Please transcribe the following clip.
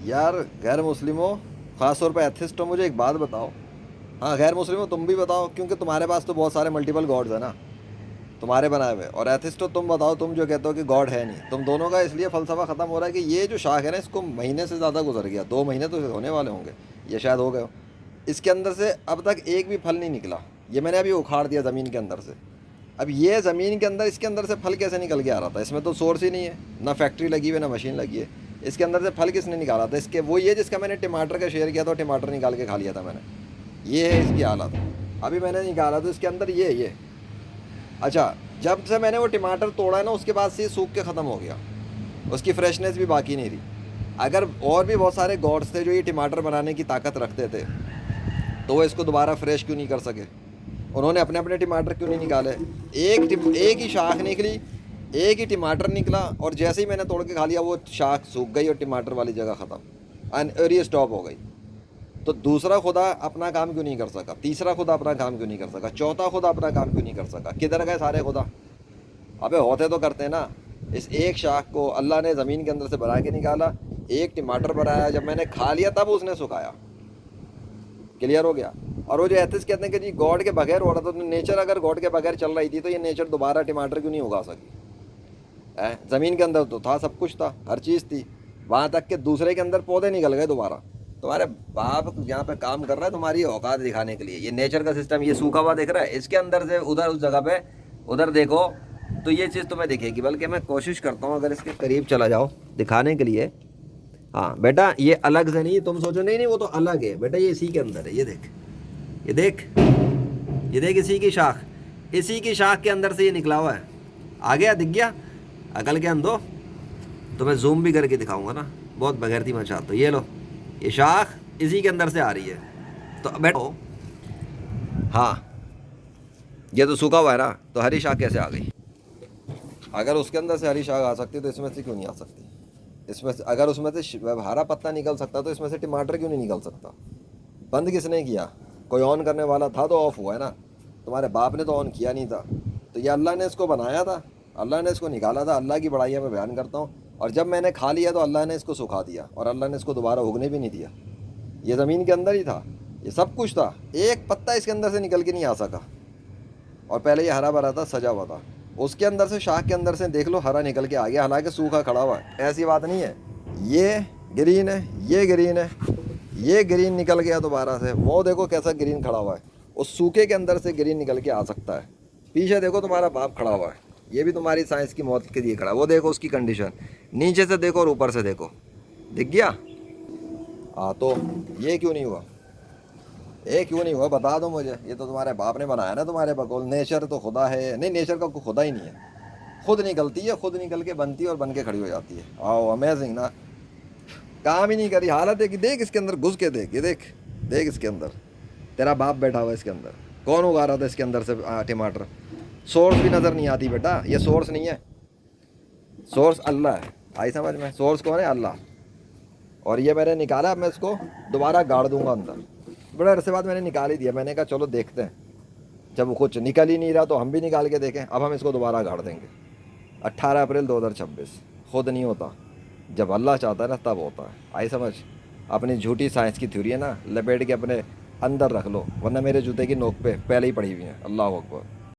यार गैर मुस्लिमों, ख़ास तौर पे एथिस्ट हो, मुझे एक बात बताओ। हाँ गैर मुस्लिमों तुम भी बताओ, क्योंकि तुम्हारे पास तो बहुत सारे मल्टीपल गॉड्स है ना, तुम्हारे बनाए हुए। और एथिस्ट हो तुम बताओ, तुम जो कहते हो कि गॉड है नहीं, तुम दोनों का इसलिए फ़लसफ़ा ख़त्म हो रहा है कि ये जो शाख है ना, इसको महीने से ज़्यादा गुजर गया, 2 महीने तो होने वाले होंगे, ये शायद हो गए हो। इसके अंदर से अब तक एक भी फल नहीं निकला। ये मैंने अभी उखाड़ दिया ज़मीन के अंदर से। अब ये ज़मीन के अंदर, इसके अंदर से फल कैसे निकल के आ रहा था? इसमें तो सोर्स ही नहीं है, ना फैक्ट्री लगी हुई है ना मशीन लगी है। इसके अंदर से फल किसने निकाला था? इसके वो ये जिसका मैंने टमाटर का शेयर किया था, टमाटर निकाल के खा लिया था मैंने। ये है इसकी हालत। अभी मैंने निकाला तो इसके अंदर ये अच्छा, जब से मैंने वो टमाटर तोड़ा है ना, उसके बाद से ये सूख के ख़त्म हो गया, उसकी फ्रेशनेस भी बाकी नहीं रही। अगर और भी बहुत सारे गॉड्स थे जो ये टमाटर बनाने की ताकत रखते थे, तो वो इसको दोबारा फ्रेश क्यों नहीं कर सके? उन्होंने अपने अपने टमाटर क्यों नहीं निकाले? एक ही शाख निकली, एक ही टमाटर निकला, और जैसे ही मैंने तोड़ के खा लिया वो शाख सूख गई और टमाटर वाली जगह ख़त्म, और ये स्टॉप हो गई। तो दूसरा खुदा अपना काम क्यों नहीं कर सका? तीसरा खुदा अपना काम क्यों नहीं कर सका? चौथा खुदा अपना काम क्यों नहीं कर सका? किधर गए सारे खुदा? अबे होते तो करते ना। इस एक शाख को अल्लाह ने ज़मीन के अंदर से बना के निकाला, एक टमाटर बनाया, जब मैंने खा लिया तब उसने सुखाया। क्लियर हो गया? और वो जो एथिस्ट कहते हैं कि जी गॉड के बगैर हो रहा था, तो नेचर अगर गॉड के बगैर चल रही थी तो ये नेचर दोबारा टमाटर क्यों नहीं उगा सकी? ज़मीन के अंदर तो था, सब कुछ था, हर चीज़ थी, वहाँ तक कि दूसरे के अंदर पौधे निकल गए दोबारा। तुम्हारे बाप यहाँ पे काम कर रहा है तुम्हारी औकात दिखाने के लिए। ये नेचर का सिस्टम, ये सूखा हुआ दिख रहा है, इसके अंदर से उधर उस जगह पे उधर देखो तो ये चीज़ तुम्हें दिखेगी। बल्कि मैं कोशिश करता हूँ अगर इसके करीब चला जाओ दिखाने के लिए। हाँ बेटा, ये अलग से नहीं, तुम सोचो नहीं नहीं वो तो अलग है बेटा, ये इसी के अंदर है। ये देख, ये देख, ये देख, इसी की शाख, इसी की शाख के अंदर से ये निकला हुआ है। आ गया? दिख गया? अकल के अंधो, तो मैं जूम भी करके दिखाऊंगा ना, बहुत बगैरती मचा। तो ये लो, ये शाख इसी के अंदर से आ रही है। तो बैठो, हाँ ये तो सूखा हुआ है ना, तो हरी शाख कैसे आ गई? अगर उसके अंदर से हरी शाख आ सकती तो इसमें से क्यों नहीं आ सकती? इसमें से अगर उसमें से हरा पत्ता निकल सकता तो इसमें से टमाटर क्यों नहीं निकल सकता? बंद किसने किया? कोई ऑन करने वाला था तो ऑफ हुआ है ना। तुम्हारे बाप ने तो ऑन किया नहीं था। तो ये अल्लाह ने इसको बनाया था, अल्लाह ने इसको निकाला था। अल्लाह की बड़ाइयाँ मैं बयान करता हूँ। और जब मैंने खा लिया तो अल्लाह ने इसको सुखा दिया, और अल्लाह ने इसको दोबारा उगने भी नहीं दिया। ये ज़मीन के अंदर ही था, ये सब कुछ था, एक पत्ता इसके अंदर से निकल के नहीं आ सका। और पहले ये हरा भरा था, सजा हुआ था। उसके अंदर से, शाख के अंदर से देख लो, हरा निकल के आ गया, हालांकि सूखा खड़ा हुआ है। ऐसी बात नहीं है। ये ग्रीन है, ये ग्रीन है, ये ग्रीन निकल गया दोबारा से, वो देखो कैसा ग्रीन खड़ा हुआ है। उस सूखे के अंदर से ग्रीन निकल के आ सकता है। पीछे देखो तुम्हारा बाप खड़ा हुआ है, ये भी तुम्हारी साइंस की मौत के लिए खड़ा है। वो देखो उसकी कंडीशन, नीचे से देखो और ऊपर से देखो, दिख गया? हाँ, तो ये क्यों नहीं हुआ? ये क्यों नहीं हुआ बता दो मुझे। ये तो तुम्हारे बाप ने बनाया ना तुम्हारे बकौल। नेचर तो खुदा है नहीं, नेचर का कोई खुदा ही नहीं है। खुद निकलती है, खुद निकल के बनती है और बन के खड़ी हो जाती है। आओ अमेजिंग ना, काम ही नहीं करी। हालत है कि देख इसके अंदर घुस के देख, ये देख, देख इसके अंदर तेरा बाप बैठा हुआ है इसके अंदर। कौन उगा रहा था इसके अंदर से टमाटर? सोर्स भी नज़र नहीं आती बेटा, ये सोर्स नहीं है, सोर्स अल्लाह है। आई समझ में? सोर्स कौन है? अल्लाह। और ये मैंने निकाला, अब मैं इसको दोबारा गाड़ दूंगा अंदर। बड़े अरसे बाद मैंने निकाल ही दिया, मैंने कहा चलो देखते हैं, जब कुछ निकल ही नहीं रहा तो हम भी निकाल के देखें। अब हम इसको दोबारा गाड़ देंगे। 18 अप्रैल 2026। खुद नहीं होता, जब अल्लाह चाहता है ना तब होता है। आई समझ? अपनी झूठी साइंस की थ्योरी है ना, लपेट के अपने अंदर रख लो, वरना मेरे जूते की नोक पे पहले ही पड़ी हुई है। अल्लाह अकबर।